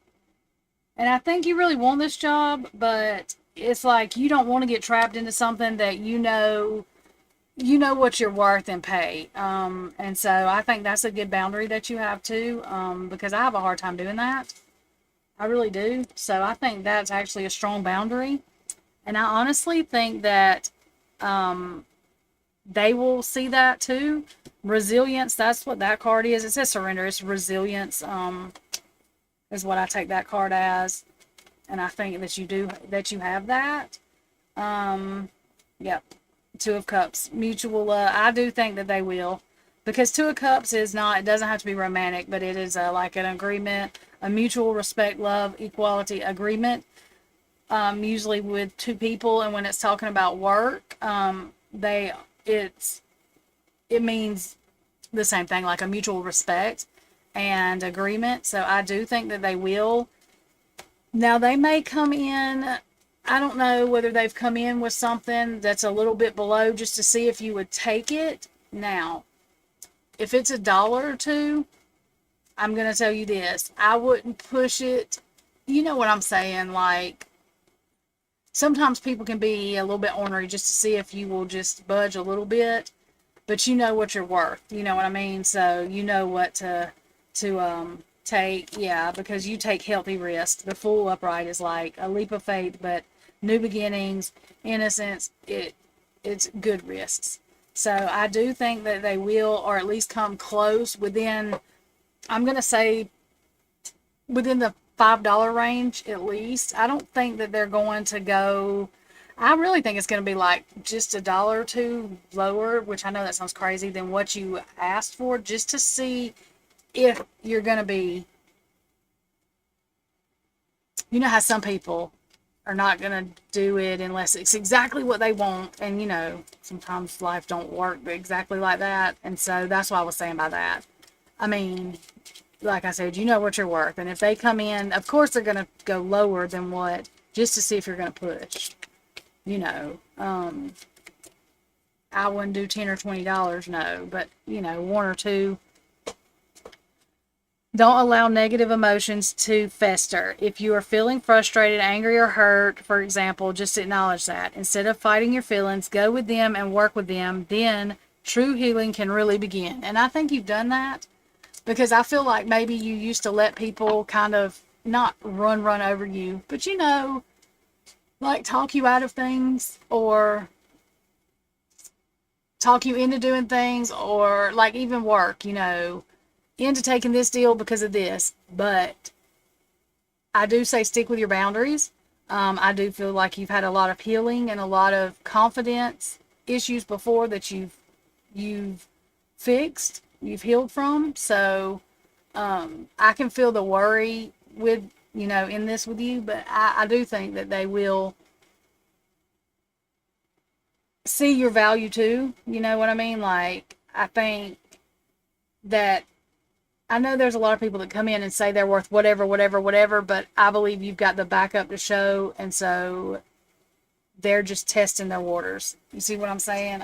And I think you really want this job, but it's like you don't want to get trapped into something that you know what you're worth and pay. And so I think that's a good boundary that you have too, because I have a hard time doing that. I really do. So I think that's actually a strong boundary. And I honestly think that they will see that too. Resilience, that's what that card is. It says surrender. It's resilience, is what I take that card as. And I think that you have that. Yep. Two of Cups. Mutual, I do think that they will. Because Two of Cups is not, it doesn't have to be romantic, but it is like an agreement, a mutual respect, love, equality agreement. Usually with two people, and when it's talking about work, it means the same thing, like a mutual respect and agreement. So I do think that they will. Now they may come in, I don't know whether they've come in with something that's a little bit below just to see if you would take it. Now, if it's $1 or $2, I'm going to tell you this. I wouldn't push it. You know what I'm saying? Like, sometimes people can be a little bit ornery just to see if you will just budge a little bit. But you know what you're worth. You know what I mean? So you know what to take, yeah, because you take healthy risks. The full upright is like a leap of faith, but new beginnings, innocence, it's good risks. So I do think that they will, or at least come close within, I'm going to say within the $5 range at least. I don't think that they're going to go, I really think it's going to be like just a dollar or two lower, which I know that sounds crazy, than what you asked for, just to see if you're going to be, you know how some people are not going to do it unless it's exactly what they want. And, you know, sometimes life don't work exactly like that. And so that's what I was saying by that. I mean, like I said, you know what you're worth. And if they come in, of course they're going to go lower than what, just to see if you're going to push. You know, I wouldn't do $10 or $20, no. But, you know, one or two. Don't allow negative emotions to fester. If you are feeling frustrated, angry, or hurt, for example, just acknowledge that. Instead of fighting your feelings, go with them and work with them. Then true healing can really begin. And I think you've done that, because I feel like maybe you used to let people kind of not run over you, but, you know, like talk you out of things, or talk you into doing things, or like even work, you know, into taking this deal because of this. But I do say stick with your boundaries. I do feel like you've had a lot of healing and a lot of confidence issues before that you've fixed, you've healed from. So I can feel the worry with, you know, in this with you, but I do think that they will see your value too. You know what I mean? Like, I think that, I know there's a lot of people that come in and say they're worth whatever, but I believe you've got the backup to show, and so they're just testing their waters. You see what I'm saying?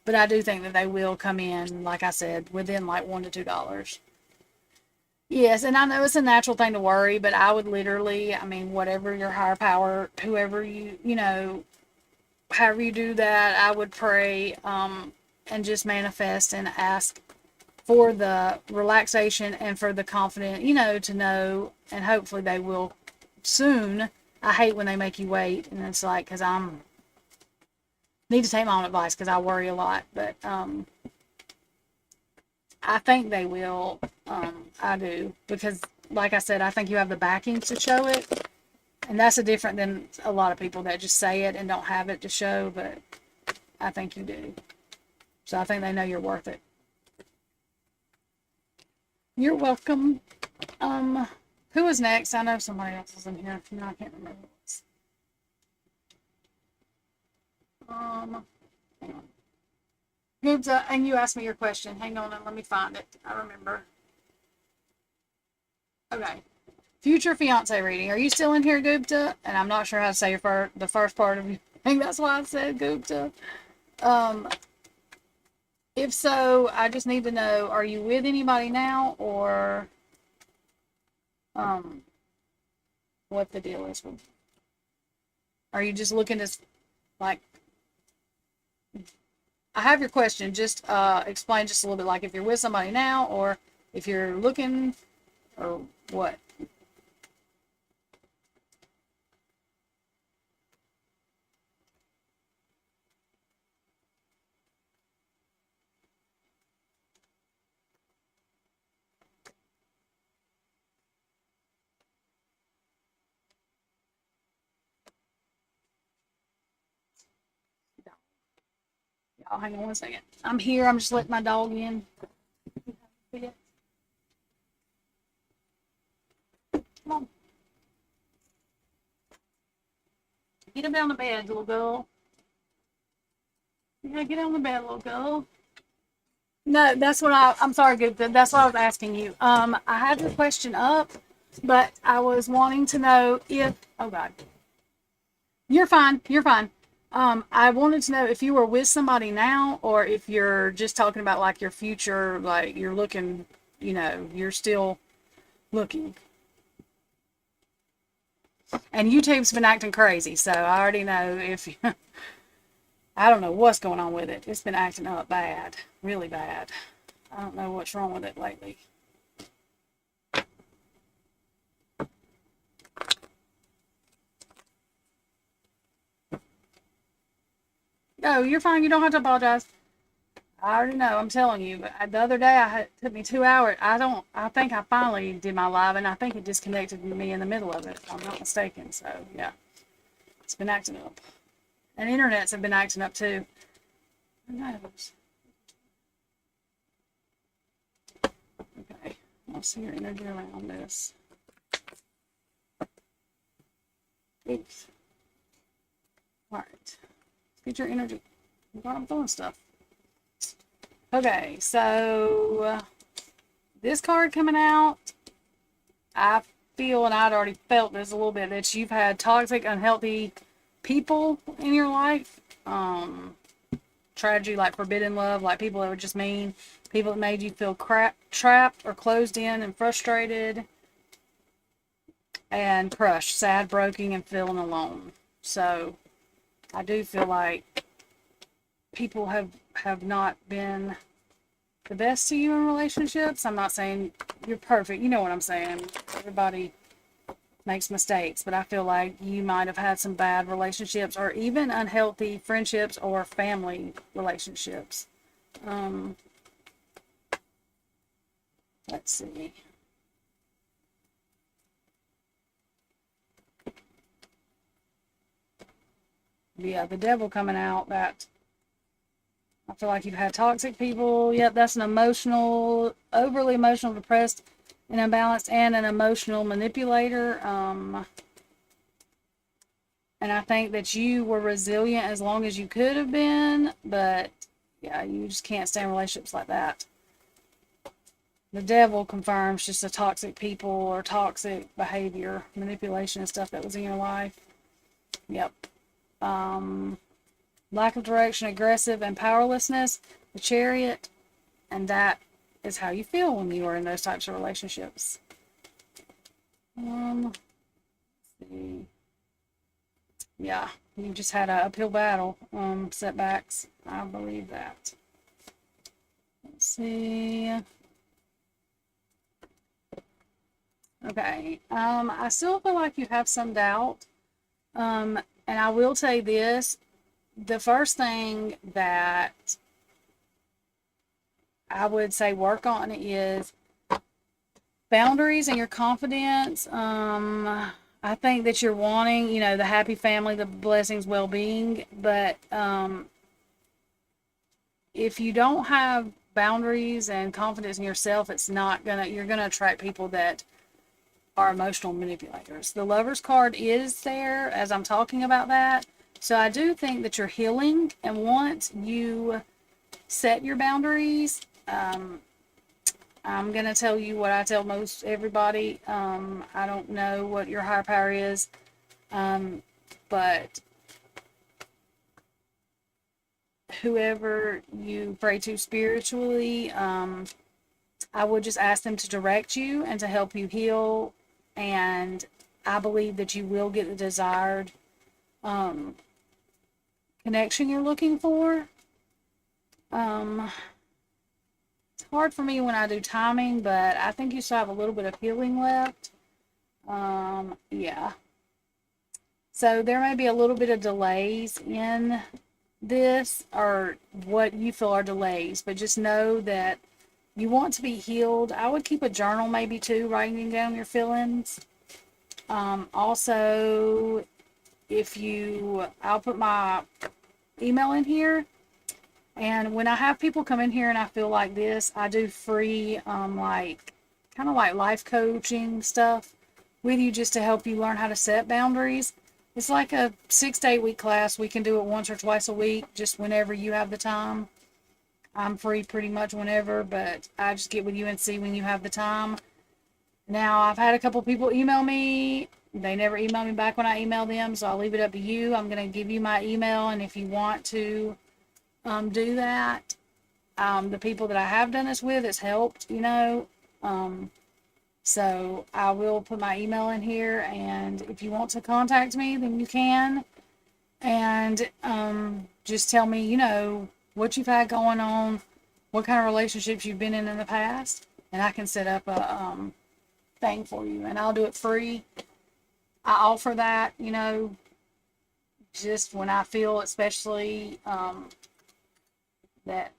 But I do think that they will come in, like I said, within like $1 to $2. Yes, and I know it's a natural thing to worry, but I would literally, I mean, whatever your higher power, whoever you know, however you do that, I would pray and just manifest and ask for the relaxation and for the confidence, you know, to know, and hopefully they will soon. I hate when they make you wait, and it's like, because need to take my own advice, because I worry a lot, but I think they will. I do, because like I said, I think you have the backings to show it, and that's a different than a lot of people that just say it and don't have it to show, but I think you do. So I think they know you're worth it. You're welcome. Who was next? I know somebody else is in here. No, I can't remember who it was. Hang on. Gupta, and you asked me your question. Hang on and let me find it. I remember. Okay. Future fiance reading. Are you still in here, Gupta? And I'm not sure how to say the first part of your thing. That's why I said Gupta. If so, I just need to know, are you with anybody now, or what the deal is with? Are you just looking to, like, I have your question. Just explain just a little bit, like if you're with somebody now, or if you're looking, or what? Y'all, hang on one second. I'm here. I'm just letting my dog in. Come on. Get him down to bed, little girl. Yeah, get on the bed, little girl. No, that's what I'm sorry, Gupta. That's what I was asking you. I had your question up, but I was wanting to know if, oh God, you're fine. You're fine. I wanted to know if you were with somebody now, or if you're just talking about like your future, like you're looking, you know, you're still looking. And YouTube's been acting crazy, so I already know if I don't know what's going on with it. It's been acting up bad, really bad. I don't know what's wrong with it lately. Oh, you're fine. You don't have to apologize. I already know. I'm telling you. But the other day, it took me 2 hours. I think I finally did my live, and I think it disconnected me in the middle of it, if I'm not mistaken. So, yeah. It's been acting up. And internets have been acting up, too. Who knows? Okay. I'll see your energy around this. Oops. All right. Let's get your energy. I'm throwing stuff. Okay, so this card coming out, I feel, and I'd already felt this a little bit, that you've had toxic, unhealthy people in your life. Tragedy, like forbidden love, like people that were just mean, people that made you feel trapped or closed in and frustrated and crushed, sad, broken, and feeling alone. So I do feel like people have not been the best to you in relationships. I'm not saying you're perfect. You know what I'm saying. Everybody makes mistakes, but I feel like you might have had some bad relationships or even unhealthy friendships or family relationships. Let's see. Yeah, the devil coming out. That I feel like you've had toxic people. Yep, that's an emotional, overly emotional, depressed, and imbalanced, and an emotional manipulator. And I think that you were resilient as long as you could have been, but yeah, you just can't stay in relationships like that. The devil confirms just the toxic people or toxic behavior, manipulation and stuff that was in your life. Yep. Lack of direction, aggressive, and powerlessness, the Chariot, and that is how you feel when you are in those types of relationships. Let's see. Yeah, you just had an uphill battle, setbacks. I believe that. Let's see. Okay, I still feel like you have some doubt, and I will say this. The first thing that I would say work on is boundaries and your confidence. I think that you're wanting, the happy family, the blessings, well-being, but if you don't have boundaries and confidence in yourself, you're gonna attract people that are emotional manipulators. The Lover's card is there as I'm talking about that. So I do think that you're healing, and once you set your boundaries, I'm going to tell you what I tell most everybody. I don't know what your higher power is, but whoever you pray to spiritually, I would just ask them to direct you and to help you heal, and I believe that you will get the desired connection you're looking for. It's hard for me when I do timing, but I think you still have a little bit of healing left. Yeah. So there may be a little bit of delays in this, or what you feel are delays, but just know that you want to be healed. I would keep a journal maybe too, writing down your feelings. Also, I'll put my email in here, and when I have people come in here and I feel like this, I do free, kind of like life coaching stuff with you, just to help you learn how to set boundaries. It's like a 6 to 8 week class. We can do it once or twice a week, just whenever you have the time. I'm free pretty much whenever, but I just get with you and see when you have the time. Now, I've had a couple people email me. They never email me back when I email them, so I'll leave it up to you. I'm going to give you my email, and if you want to do that, the people that I have done this with, it's helped, so I will put my email in here, and if you want to contact me, then you can, and just tell me, what you've had going on, what kind of relationships you've been in the past, and I can set up a thing for you, and I'll do it free. I offer that, just when I feel especially that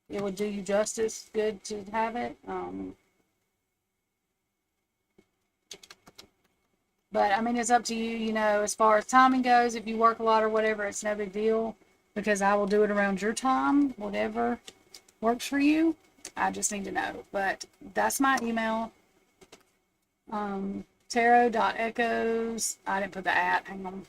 it would do you justice, good to have it. But I mean, it's up to you, you know, as far as timing goes. If you work a lot or whatever, it's no big deal because I will do it around your time, whatever works for you. I just need to know. But that's my email. Tarot.echoes. I didn't put the at. Hang on.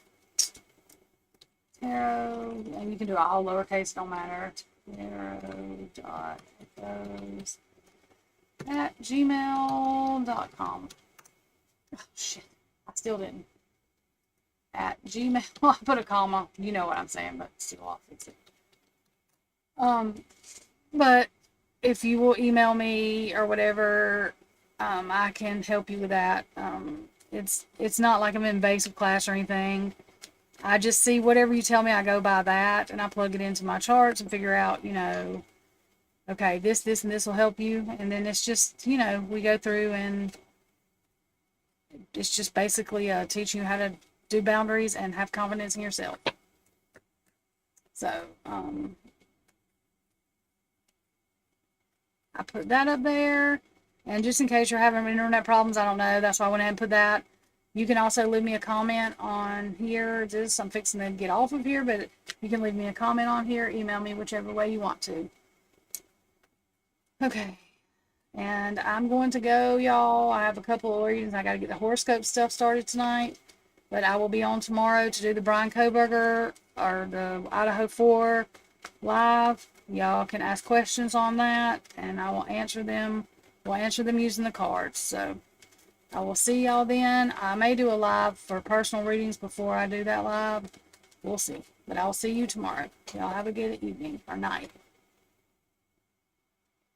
Tarot. And you can do it all lowercase, don't matter. Tarot.echoes@gmail.com. Oh, shit. I still didn't. At Gmail. I put a comma. You know what I'm saying, but still I'll fix it. But if you will email me or whatever, I can help you with that. It's not like I'm in basic class or anything. I just see whatever you tell me, I go by that, and I plug it into my charts and figure out, you know, okay, this, and this will help you. And then it's just, you know, we go through and it's just basically teaching you how to do boundaries and have confidence in yourself. So, I put that up there. And just in case you're having internet problems, I don't know, that's why I went ahead and put that. You can also leave me a comment on here. I'm fixing to get off of here, but you can leave me a comment on here. Email me whichever way you want to. Okay. And I'm going to go, y'all. I have a couple of readings. I got to get the horoscope stuff started tonight. But I will be on tomorrow to do the Brian Koberger or the Idaho 4 live. Y'all can ask questions on that, and I will answer them. We'll answer them using the cards. So I will see y'all then. I may do a live for personal readings before I do that live. We'll see. But I'll see you tomorrow. Y'all have a good evening or night.